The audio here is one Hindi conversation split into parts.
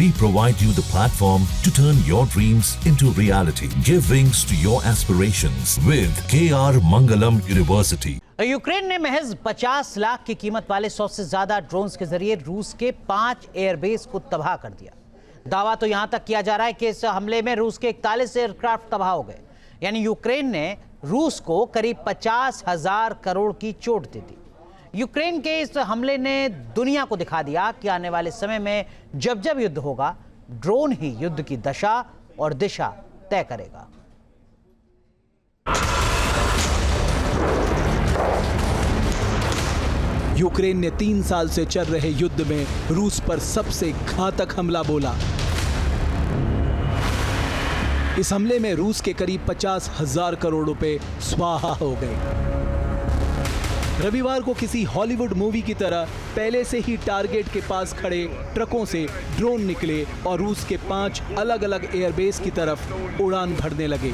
We provide you the platform to turn your dreams into reality. Give wings to your aspirations with KR Mangalam University. Ukraine ने महज 50 लाख की कीमत वाले 100 से ज्यादा ड्रोन्स के जरिए रूस के 5 एयरबेस को तबाह कर दिया। दावा तो यहां तक किया जा रहा है कि इस हमले में रूस के 41 एयरक्राफ्ट तबाह हो गए। यानी यूक्रेन ने रूस को करीब 50,000 करोड़ की चोट दे दी। यूक्रेन के इस हमले ने दुनिया को दिखा दिया कि आने वाले समय में जब जब युद्ध होगा, ड्रोन ही युद्ध की दशा और दिशा तय करेगा। यूक्रेन ने 3 साल से चल रहे युद्ध में रूस पर सबसे घातक हमला बोला। इस हमले में रूस के करीब 50,000 करोड़ रुपए स्वाहा हो गए। रविवार को किसी हॉलीवुड मूवी की तरह पहले से ही टारगेट के पास खड़े ट्रकों से ड्रोन निकले और रूस के 5 अलग अलग एयरबेस की तरफ उड़ान भरने लगे।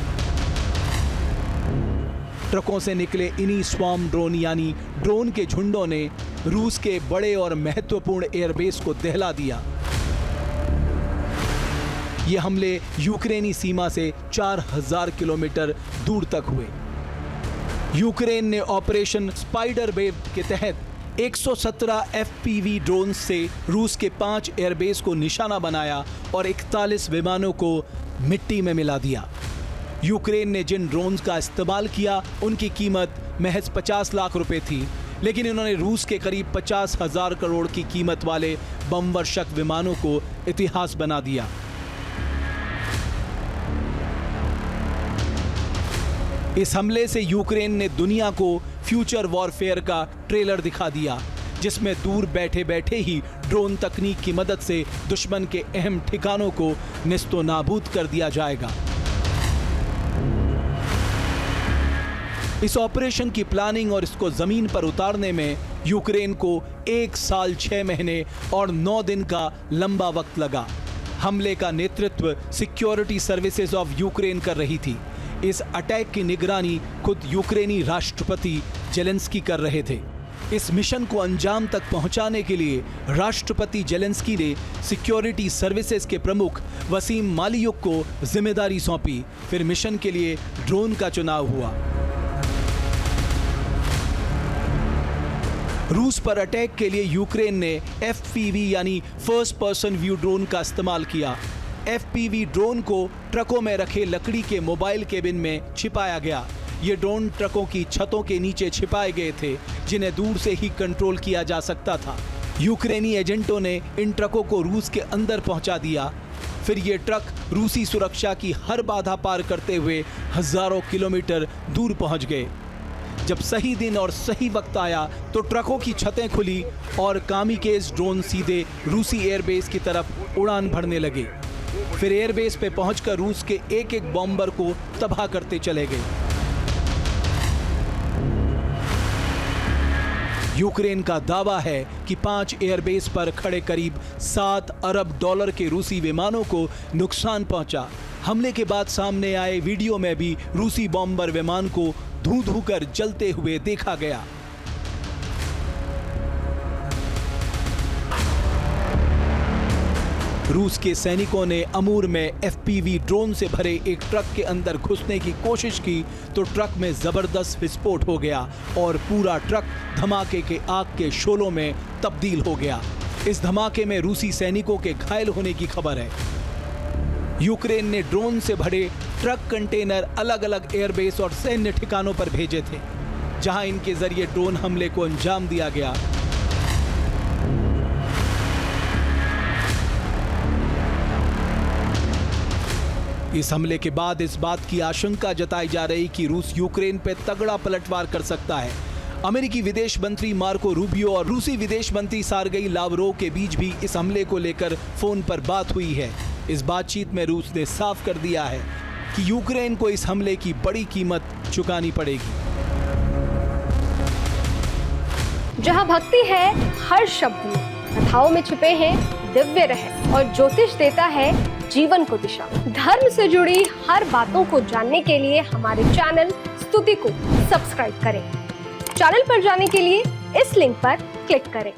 ट्रकों से निकले इन्हीं स्वॉर्म ड्रोन यानी ड्रोन के झुंडों ने रूस के बड़े और महत्वपूर्ण एयरबेस को दहला दिया। ये हमले यूक्रेनी सीमा से 4,000 किलोमीटर दूर तक हुए। यूक्रेन ने ऑपरेशन स्पाइडर वेव के तहत 117 FPV ड्रोन से रूस के 5 एयरबेस को निशाना बनाया और 41 विमानों को मिट्टी में मिला दिया। यूक्रेन ने जिन ड्रोन्स का इस्तेमाल किया उनकी कीमत महज 50 लाख रुपए थी, लेकिन इन्होंने रूस के करीब 50,000 करोड़ की कीमत वाले बमवर्षक विमानों को इतिहास बना दिया। इस हमले से यूक्रेन ने दुनिया को फ्यूचर वॉरफेयर का ट्रेलर दिखा दिया, जिसमें दूर बैठे बैठे ही ड्रोन तकनीक की मदद से दुश्मन के अहम ठिकानों को निस्तो नाबूद कर दिया जाएगा। इस ऑपरेशन की प्लानिंग और इसको जमीन पर उतारने में यूक्रेन को 1 साल 6 महीने और 9 दिन का लंबा वक्त लगा। हमले का नेतृत्व सिक्योरिटी सर्विसेज ऑफ यूक्रेन कर रही थी। इस अटैक की निगरानी खुद यूक्रेनी राष्ट्रपति जेलेंस्की कर रहे थे। इस मिशन को अंजाम तक पहुंचाने के लिए राष्ट्रपति जेलेंस्की ने सिक्योरिटी सर्विसेज के प्रमुख वसीम मालियुक को जिम्मेदारी सौंपी। फिर मिशन के लिए ड्रोन का चुनाव हुआ। रूस पर अटैक के लिए यूक्रेन ने FPV यानी फर्स्ट पर्सन व्यू ड्रोन का इस्तेमाल किया। FPV ड्रोन को ट्रकों में रखे लकड़ी के मोबाइल केबिन में छिपाया गया। ये ड्रोन ट्रकों की छतों के नीचे छिपाए गए थे, जिन्हें दूर से ही कंट्रोल किया जा सकता था। यूक्रेनी एजेंटों ने इन ट्रकों को रूस के अंदर पहुंचा दिया। फिर ये ट्रक रूसी सुरक्षा की हर बाधा पार करते हुए हजारों किलोमीटर दूर पहुंच गए। जब सही दिन और सही वक्त आया तो ट्रकों की छतें खुली और कामिकेज ड्रोन सीधे रूसी एयरबेस की तरफ उड़ान भरने लगे। फिर एयरबेस पे पहुंचकर रूस के एक एक बॉम्बर को तबाह करते चले गए। यूक्रेन का दावा है कि 5 एयरबेस पर खड़े करीब $7 अरब के रूसी विमानों को नुकसान पहुंचा। हमले के बाद सामने आए वीडियो में भी रूसी बॉम्बर विमान को धू-धू कर जलते हुए देखा गया। रूस के सैनिकों ने अमूर में FPV ड्रोन से भरे एक ट्रक के अंदर घुसने की कोशिश की तो ट्रक में जबरदस्त विस्फोट हो गया और पूरा ट्रक धमाके के आग के शोलों में तब्दील हो गया। इस धमाके में रूसी सैनिकों के घायल होने की खबर है। यूक्रेन ने ड्रोन से भरे ट्रक कंटेनर अलग अलग एयरबेस और सैन्य ठिकानों पर भेजे थे, जहां इनके जरिए ड्रोन हमले को अंजाम दिया गया। इस हमले के बाद इस बात की आशंका जताई जा रही कि रूस यूक्रेन पर तगड़ा पलटवार कर सकता है। अमेरिकी विदेश मंत्री मार्को रूबियो और रूसी विदेश मंत्री सार्गेई लावरोव के बीच भी इस हमले को लेकर फोन पर बात हुई है। इस बातचीत में रूस ने साफ कर दिया है कि यूक्रेन को इस हमले की बड़ी कीमत चुकानी पड़ेगी। जहां भक्ति है हर शब्द में, कथाओं में छुपे हैं दिव्य रहस्य और ज्योतिष देता है जीवन को दिशा। धर्म से जुड़ी हर बातों को जानने के लिए हमारे चैनल स्तुति को सब्सक्राइब करें। चैनल पर जाने के लिए इस लिंक पर क्लिक करें।